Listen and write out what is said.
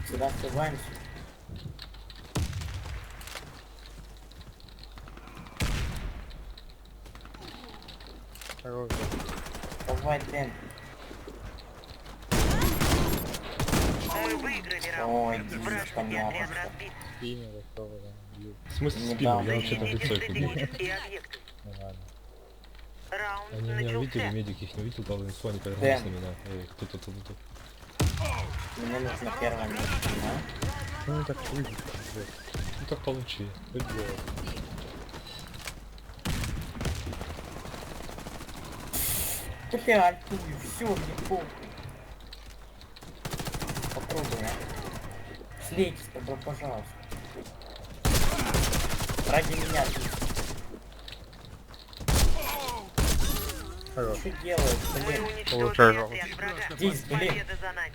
Сюда срываемся. Хорош. Давай, Дэн. Мы выиграли раунд. Ой, Дэн, Вражеский понятно. отряд разбит. Спину готовы, да, бьют. В смысле Не спину? дал. Я вообще-то в Защитите лицо их убил. стратегические объекты. Ну ладно. Раунд Они меня увидели, начался. медик их не увидел, дал инфу, они повернулись на Дэн. меня. Эй, тут. Мне нужно первое место, да? Ну так выйдет, пиздец. Ну так получи. Что делать? Да ты альтуй, все, мне похуй. Попробуй, а. Слейте с тобой, пожалуйста. Ради меня ты Хорош. что делаешь, Мы блин? уничтожили Получай, отряд врага. Здесь, блин. Победа за нами.